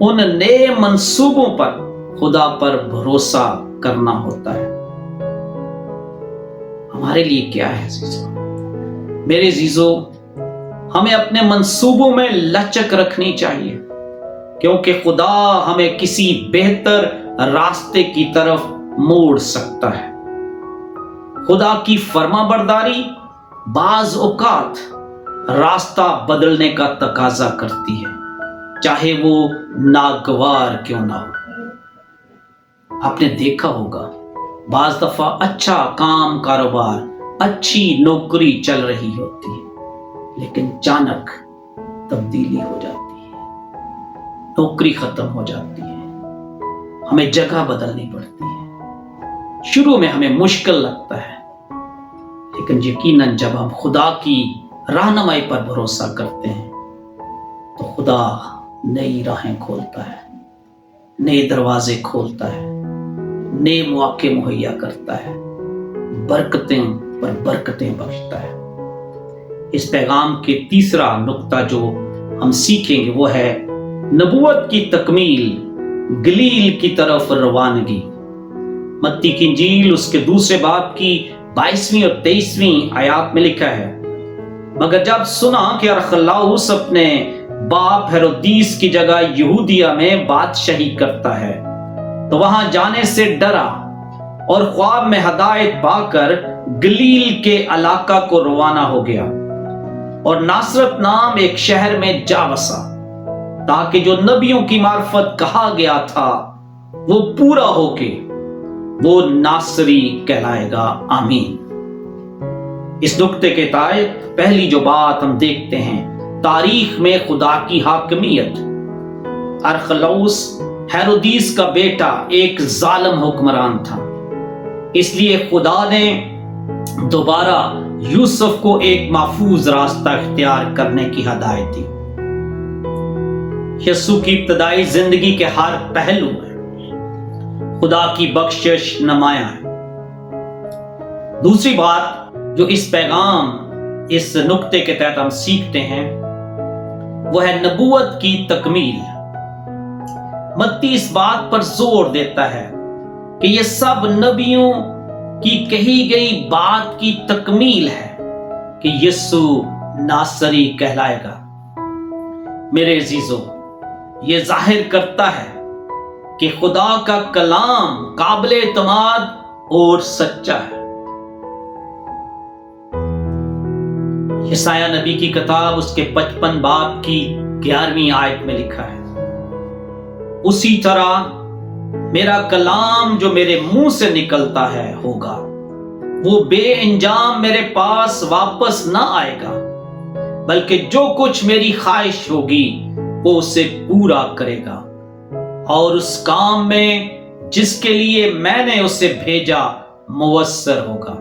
ان نئے منصوبوں پر خدا پر بھروسہ کرنا ہوتا ہے۔ ہمارے لیے کیا ہے عزیزو؟ میرے عزیزو، ہمیں اپنے منصوبوں میں لچک رکھنی چاہیے، کیونکہ خدا ہمیں کسی بہتر راستے کی طرف موڑ سکتا ہے۔ خدا کی فرما برداری بعض اوقات راستہ بدلنے کا تقاضا کرتی ہے، چاہے وہ ناگوار کیوں نہ ہو۔ آپ نے دیکھا ہوگا بعض دفعہ اچھا کام کاروبار، اچھی نوکری چل رہی ہوتی ہے، لیکن اچانک تبدیلی ہو جاتی ہے، نوکری ختم ہو جاتی ہے، ہمیں جگہ بدلنی پڑتی ہے۔ شروع میں ہمیں مشکل لگتا ہے، لیکن یقیناً جب ہم خدا کی رہنمائی پر بھروسہ کرتے ہیں تو خدا نئی راہیں کھولتا ہے، نئے دروازے کھولتا ہے، نئے مواقع مہیا کرتا ہے، برکتیں پر برکتیں بخشتا ہے۔ اس پیغام کے تیسرا نقطہ جو ہم سیکھیں گے وہ ہے نبوت کی تکمیل، گلیل کی طرف روانگی۔ متی کی انجیل اس کے دوسرے باب کی 22ویں اور 23ویں آیات میں لکھا ہے، مگر جب سنا کہ ارخلاؤس اپنے باپ ہیرودیس کی جگہ یہودیہ میں بادشاہی کرتا ہے تو وہاں جانے سے ڈرا اور خواب میں ہدایت پا کر گلیل کے علاقہ کو روانہ ہو گیا اور ناصرت نام ایک شہر میں جا بسا، تاکہ جو نبیوں کی معرفت کہا گیا تھا وہ پورا ہو کے وہ ناصری کہلائے گا۔ آمین۔ اس نقطے کے تحت پہلی جو بات ہم دیکھتے ہیں، تاریخ میں خدا کی حاکمیت۔ ارخلاؤس ہیرودیس کا بیٹا ایک ظالم حکمران تھا، اس لیے خدا نے دوبارہ یوسف کو ایک محفوظ راستہ اختیار کرنے کی ہدایت دی۔ یسوع کی ابتدائی زندگی کے ہر پہلو میں خدا کی بخشش نمایاں ہے۔ دوسری بات جو اس پیغام، اس نقطے کے تحت ہم سیکھتے ہیں وہ ہے نبوت کی تکمیل۔ متی اس بات پر زور دیتا ہے کہ یہ سب نبیوں کی کہی گئی بات کی تکمیل ہے کہ یسوع ناصری کہلائے گا۔ میرے عزیزو، یہ ظاہر کرتا ہے کہ خدا کا کلام قابل اعتماد اور سچا ہے۔ یسایہ نبی کی کتاب اس کے 55 باب کی 11ویں آیت میں لکھا ہے، اسی طرح میرا کلام جو میرے منہ سے نکلتا ہے ہوگا، وہ بے انجام میرے پاس واپس نہ آئے گا، بلکہ جو کچھ میری خواہش ہوگی وہ اسے پورا کرے گا اور اس کام میں جس کے لیے میں نے اسے بھیجا موثر ہوگا۔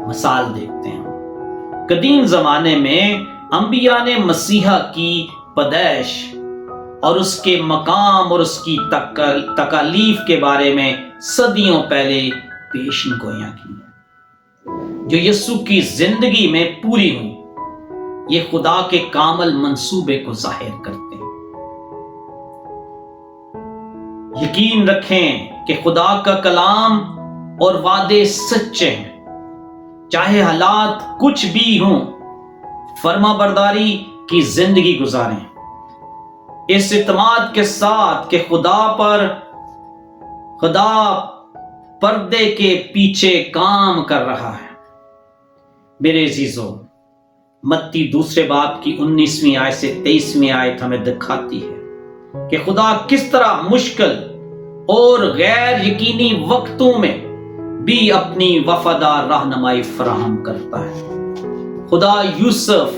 مثال دیکھتے ہیں، قدیم زمانے میں انبیاء نے مسیحا کی پیدائش اور اس کے مقام اور اس کی تکالیف کے بارے میں صدیوں پہلے پیشن گوئیاں کی، جو یسوع کی زندگی میں پوری ہوئی۔ یہ خدا کے کامل منصوبے کو ظاہر کرتے ہیں۔ یقین رکھیں کہ خدا کا کلام اور وعدے سچے ہیں، چاہے حالات کچھ بھی ہوں، فرما برداری کی زندگی گزاریں اس اعتماد کے ساتھ کہ خدا پردے کے پیچھے کام کر رہا ہے۔ میرے عزیزو، متی دوسرے باب کی 19ویں آیت سے 23ویں آیت ہمیں دکھاتی ہے کہ خدا کس طرح مشکل اور غیر یقینی وقتوں میں بھی اپنی وفادار رہنمائی فراہم کرتا ہے۔ خدا یوسف،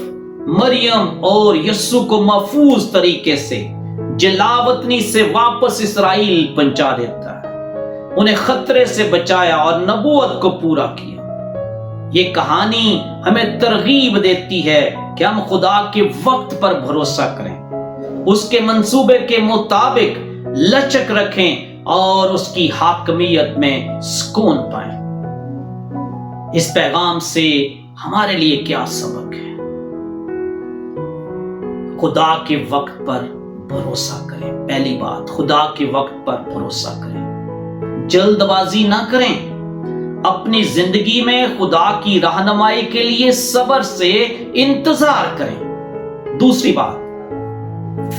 مریم اور یسوع کو محفوظ طریقے سے جلاوطنی سے واپس اسرائیل پہنچا دیتا ہے، انہیں خطرے سے بچایا اور نبوت کو پورا کیا۔ یہ کہانی ہمیں ترغیب دیتی ہے کہ ہم خدا کے وقت پر بھروسہ کریں، اس کے منصوبے کے مطابق لچک رکھیں اور اس کی حاکمیت میں سکون پائیں۔ اس پیغام سے ہمارے لیے کیا سبق ہے؟ خدا کے وقت پر بھروسہ کریں۔ پہلی بات، خدا کے وقت پر بھروسہ کریں، جلد بازی نہ کریں، اپنی زندگی میں خدا کی رہنمائی کے لیے صبر سے انتظار کریں۔ دوسری بات،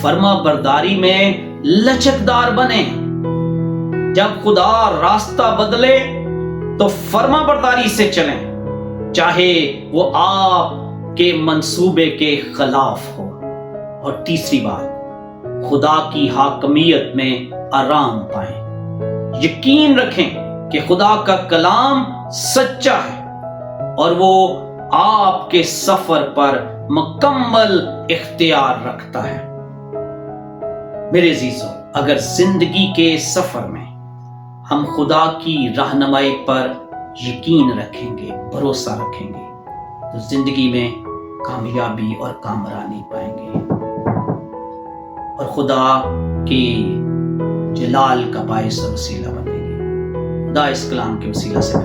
فرما برداری میں لچکدار بنیں۔ جب خدا راستہ بدلے تو فرما برداری سے چلیں، چاہے وہ آپ کے منصوبے کے خلاف ہو۔ اور تیسری بات، خدا کی حاکمیت میں آرام پائیں۔ یقین رکھیں کہ خدا کا کلام سچا ہے اور وہ آپ کے سفر پر مکمل اختیار رکھتا ہے۔ میرے عزیزو، اگر زندگی کے سفر میں ہم خدا کی رہنمائی پر یقین رکھیں گے، بھروسہ رکھیں گے، تو زندگی میں کامیابی اور کامرانی پائیں گے اور خدا کی جلال کا باعث اور وسیلہ بنے گے۔ خدا اس کلام کے وسیلہ سے